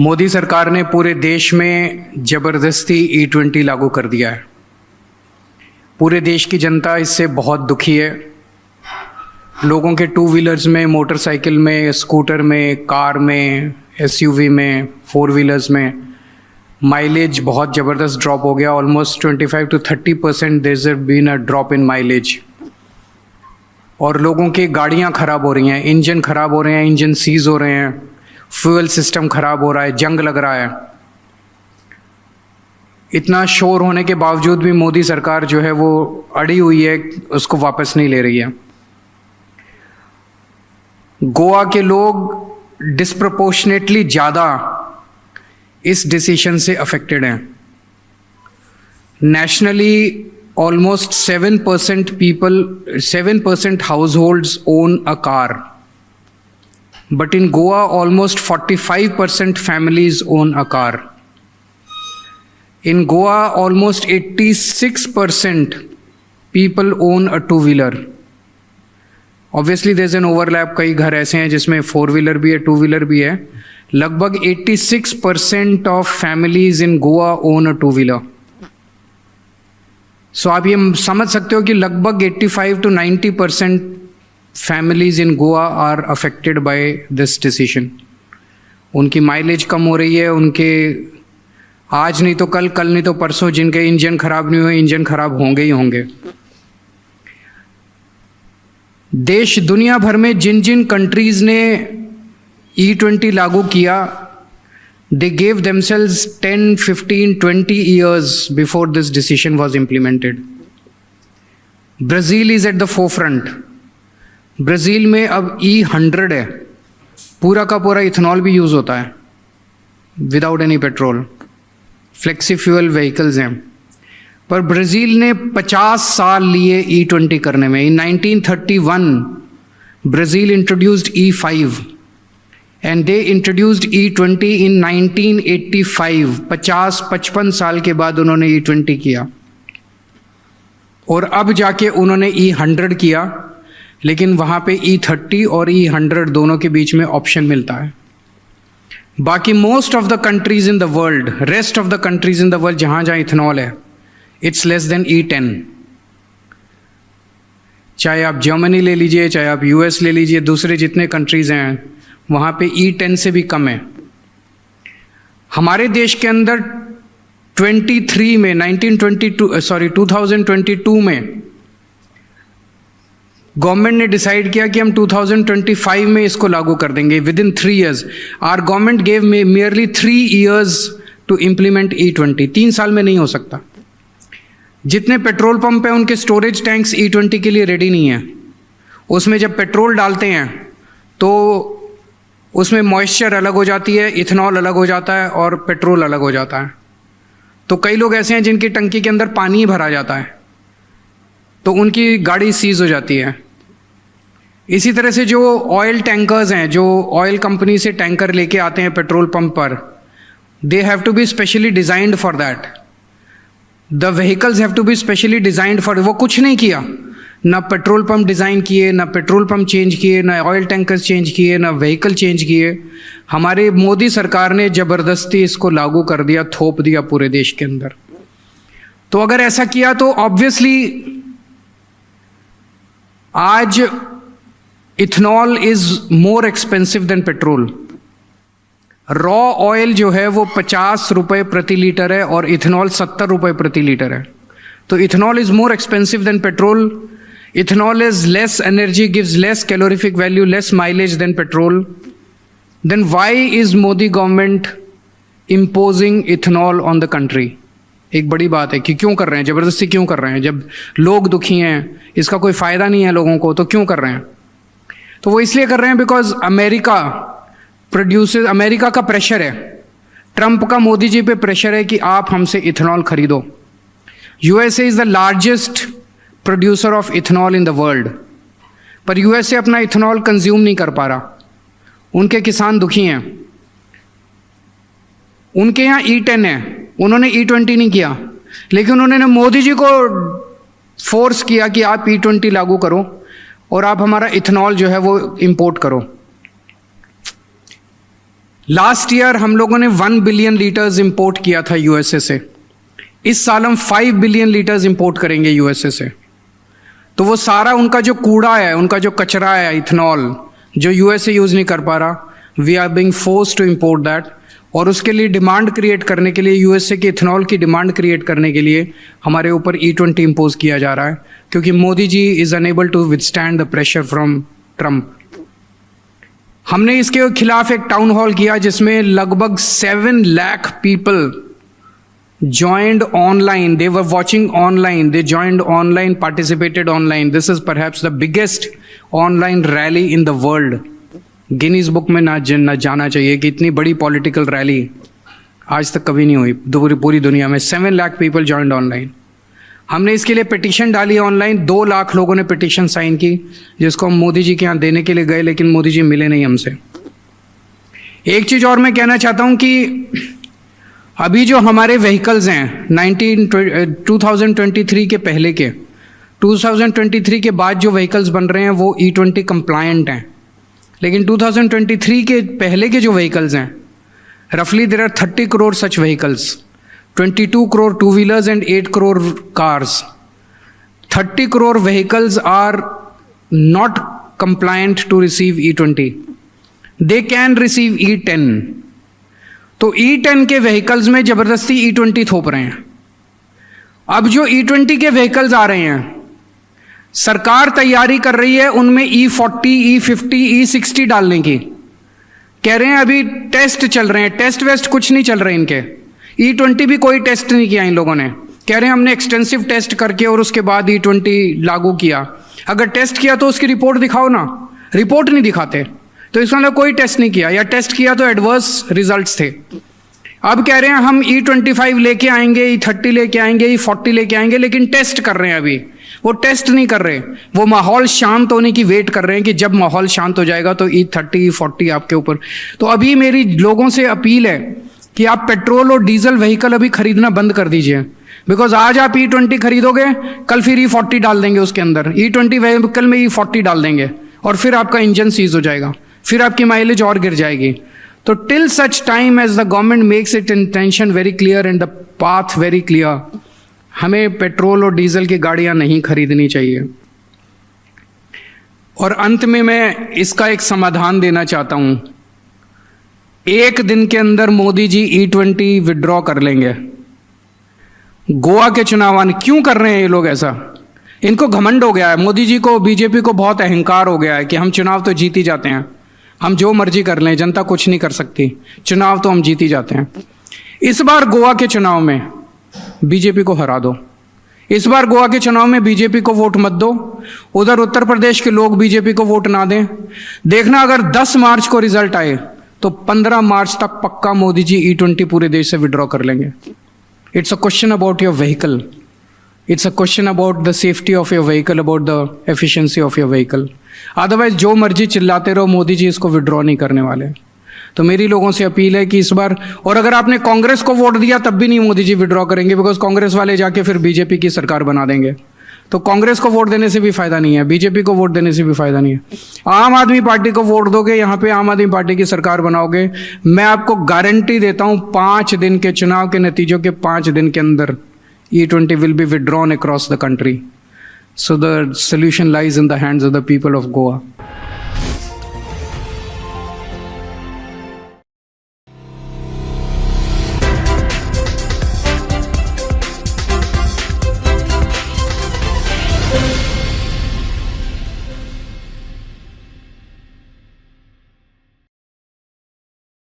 मोदी सरकार ने पूरे देश में ज़बरदस्ती E20 लागू कर दिया है। पूरे देश की जनता इससे बहुत दुखी है। लोगों के टू व्हीलर्स में, मोटरसाइकिल में, स्कूटर में, कार में, SUV में, फोर व्हीलर्स में माइलेज बहुत ज़बरदस्त ड्रॉप हो गया। Almost 25 to 30% there has been a drop in mileage. और लोगों की गाड़ियाँ ख़राब हो रही हैं, इंजन ख़राब हो रहे हैं, इंजन सीज हो रहे हैं, फ्यूल सिस्टम ख़राब हो रहा है, जंग लग रहा है। इतना शोर होने के बावजूद भी मोदी सरकार जो है वो अड़ी हुई है, उसको वापस नहीं ले रही है। गोवा के लोग डिस्प्रपोर्शनेटली ज़्यादा इस डिसीजन से अफेक्टेड हैं। Nationally almost 7% households own a car, but in Goa almost 45% families own a car. In Goa almost 86% people own a two-wheeler. Obviously there's an overlap, कई घर ऐसे हैं जिसमें फोर व्हीलर भी है, टू व्हीलर भी है। लगभग 86% of families in Goa own a two-wheeler. सो आप ये समझ सकते हो कि लगभग 85 to 90% families in Goa are affected by this decision. उनकी माइलेज कम हो रही है, उनके आज नहीं तो कल, कल नहीं तो परसों जिनके इंजन खराब नहीं हुए, इंजन खराब होंगे ही होंगे। देश दुनिया भर में जिन जिन कंट्रीज ने E20 लागू किया, they gave themselves 10, 15, 20 years before this decision was implemented. Brazil is at the forefront. Brazil में अब E100 है, पूरा का पूरा इथेनॉल भी यूज़ होता है without any petrol. Flexi fuel vehicles हैं। पर ब्राज़ील ने 50 साल लिए E20 करने में। इन 1931 Brazil introduced E5 and they introduced E20 in 1985। 55 साल के बाद उन्होंने E20 किया और अब जाके उन्होंने E100 किया, लेकिन वहाँ पे E30 और E100 दोनों के बीच में ऑप्शन मिलता है। बाकी most of the countries in the world, rest of the countries in the world जहाँ जहाँ इथेनॉल है, इट्स लेस देन E10। चाहे आप जर्मनी ले लीजिए, चाहे आप US ले लीजिए, दूसरे जितने कंट्रीज हैं वहाँ पे E10 से भी कम है। हमारे देश के अंदर 2022 में गवर्नमेंट ने डिसाइड किया कि हम 2025 में इसको लागू कर देंगे, within 3 years। Our government gave merely 3 years to implement E20। 3 साल में नहीं हो सकता। जितने पेट्रोल पंप है उनके स्टोरेज टैंक्स E20 के लिए रेडी नहीं है। उसमें जब पेट्रोल डालते हैं तो उसमें मॉइस्चर अलग हो जाती है, इथेनॉल अलग हो जाता है और पेट्रोल अलग हो जाता है। तो कई लोग ऐसे हैं जिनकी टंकी के अंदर पानी भरा जाता है, तो उनकी गाड़ी सीज हो जाती है। इसी तरह से जो ऑयल टैंकर्स हैं, जो ऑयल कंपनी से टैंकर लेके आते हैं पेट्रोल पंप पर, they have to be specially designed for that. The vehicles have to be specially designed for. वो कुछ नहीं किया, ना पेट्रोल पंप डिज़ाइन किए, ना पेट्रोल पंप चेंज किए, ना ऑयल टैंकर्स चेंज किए, ना व्हीकल चेंज किए। हमारे मोदी सरकार ने ज़बरदस्ती इसको लागू कर दिया, थोप दिया पूरे देश के अंदर। तो अगर ऐसा किया तो ऑब्वियसली आज ethanol is more expensive than petrol. Raw oil जो है वो 50 रुपये प्रति लीटर है और इथेनॉल 70 रुपये प्रति लीटर है। तो ethanol is more expensive than petrol. Ethanol is less energy, gives less calorific value, less mileage than petrol. Then why is Modi government imposing ethanol on the country? एक बड़ी बात है कि क्यों कर रहे हैं, ज़बरदस्ती क्यों कर रहे हैं? जब लोग दुखी हैं, इसका कोई फ़ायदा नहीं है लोगों को, तो क्यों कर रहे हैं? तो वो इसलिए कर रहे हैं बिकॉज अमेरिका का प्रेशर है, ट्रंप का मोदी जी पे प्रेशर है कि आप हमसे इथेनॉल खरीदो। USA is the largest producer of ethanol in the world, पर USA अपना इथेनॉल कंज्यूम नहीं कर पा रहा। उनके किसान दुखी हैं। उनके यहाँ E10 है, उन्होंने E20 नहीं किया, लेकिन उन्होंने मोदी जी को फोर्स किया कि आप E20 लागू करो और आप हमारा इथेनॉल जो है वो इंपोर्ट करो। लास्ट ईयर हम लोगों ने 1 बिलियन लीटर्स इंपोर्ट किया था यूएसए से। इस साल हम 5 बिलियन लीटर्स इंपोर्ट करेंगे यूएसए से। तो वो सारा उनका जो कूड़ा है, उनका जो कचरा है, इथेनॉल जो यूएसए यूज नहीं कर पा रहा, we are being forced to import that. और उसके लिए डिमांड क्रिएट करने के लिए, यूएसए के इथेनॉल की डिमांड क्रिएट करने के लिए हमारे ऊपर E20 इम्पोज किया जा रहा है, क्योंकि Modi ji is unable to withstand the pressure from Trump. हमने इसके खिलाफ एक टाउन हॉल किया जिसमें लगभग 7 lakh people joined online. They were watching online. They joined online, participated online. This is perhaps the biggest online rally in the world. Guinness book में ना जाना चाहिए कि इतनी बड़ी पॉलिटिकल रैली आज तक कभी नहीं हुई पूरी दुनिया में। 7 लाख पीपल जॉइंड ऑनलाइन। हमने इसके लिए पिटीशन डाली ऑनलाइन। 2 लाख लोगों ने पिटीशन साइन की, जिसको हम मोदी जी के यहाँ देने के लिए गए, लेकिन मोदी जी मिले नहीं हमसे। एक चीज़ और मैं कहना चाहता हूँ कि अभी जो हमारे व्हीकल्स हैं 2023 के पहले के, 2023 के बाद जो व्हीकल्स बन रहे हैं वो E20 कंप्लायंट हैं, लेकिन 2023 के पहले के जो व्हीकल्स हैं, रफली there are 30 crore such vehicles, 22 crore two wheelers and 8 crore cars. 30 crore vehicles are not compliant to receive E20। They can receive E10। तो E10 के व्हीकल्स में जबरदस्ती E20 थोप रहे हैं। अब जो E20 के व्हीकल्स आ रहे हैं, सरकार तैयारी कर रही है उनमें E40, E50, E60 डालने की। कह रहे हैं अभी टेस्ट चल रहे हैं, टेस्ट वेस्ट कुछ नहीं चल रहे इनके। E20 भी कोई टेस्ट नहीं किया इन लोगों ने। कह रहे हैं हमने एक्सटेंसिव टेस्ट करके और उसके बाद E20 लागू किया। अगर टेस्ट किया तो उसकी रिपोर्ट दिखाओ ना, रिपोर्ट नहीं दिखाते। तो इसमें कोई टेस्ट नहीं किया, या टेस्ट किया तो एडवर्स रिजल्ट्स थे। अब कह रहे हैं हम E25 लेके आएंगे, E30 लेके आएंगे, E40 लेके आएंगे, लेकिन टेस्ट कर रहे हैं। अभी वो टेस्ट नहीं कर रहे, वो माहौल शांत होने की वेट कर रहे हैं कि जब माहौल शांत हो जाएगा तो E30, E40 आपके ऊपर। तो अभी मेरी लोगों से अपील है कि आप पेट्रोल और डीजल व्हीकल अभी खरीदना बंद कर दीजिए। बिकॉज आज आप E20 खरीदोगे, कल फिर E40 डाल देंगे उसके अंदर, E20 व्हीकल में E40 डाल देंगे और फिर आपका इंजन सीज हो जाएगा, फिर आपकी माइलेज और गिर जाएगी। तो till such time as the government makes it intention very clear and the path very clear, हमें पेट्रोल और डीजल की गाड़ियां नहीं खरीदनी चाहिए। और अंत में मैं इसका एक समाधान देना चाहता हूं। एक दिन के अंदर मोदी जी E20 विड्रॉ कर लेंगे। गोवा के चुनाव क्यों कर रहे हैं ये लोग ऐसा? इनको घमंड हो गया है, मोदी जी को, बीजेपी को बहुत अहंकार हो गया है कि हम चुनाव तो जीत ही जाते हैं, हम जो मर्जी कर लें, जनता कुछ नहीं कर सकती, चुनाव तो हम जीत ही जाते हैं। इस बार गोवा के चुनाव में बीजेपी को हरा दो। इस बार गोवा के चुनाव में बीजेपी को वोट मत दो। उधर उत्तर प्रदेश के लोग बीजेपी को वोट ना दें। देखना अगर 10 मार्च को रिजल्ट आए तो 15 मार्च तक पक्का मोदी जी E20 पूरे देश से विड्रॉ कर लेंगे। It's a question about your vehicle, it's a question about the safety of your vehicle, about the efficiency of your vehicle. Otherwise जो मर्जी चिल्लाते रहो, मोदी जी इसको विड्रॉ नहीं करने वाले। तो मेरी लोगों से अपील है कि इस बार, और अगर आपने कांग्रेस को वोट दिया तब भी नहीं मोदी जी विड्रॉ करेंगे, बिकॉज कांग्रेस वाले जाके फिर बीजेपी की सरकार बना देंगे। तो कांग्रेस को वोट देने से भी फायदा नहीं है, बीजेपी को वोट देने से भी फायदा नहीं है। आम आदमी पार्टी को वोट दोगे, यहाँ पे आम आदमी पार्टी की सरकार बनाओगे, मैं आपको गारंटी देता हूँ 5 दिन के चुनाव के नतीजों के 5 दिन के अंदर E20 will be withdrawn across the country. So the solution lies in the hands of the people of Goa.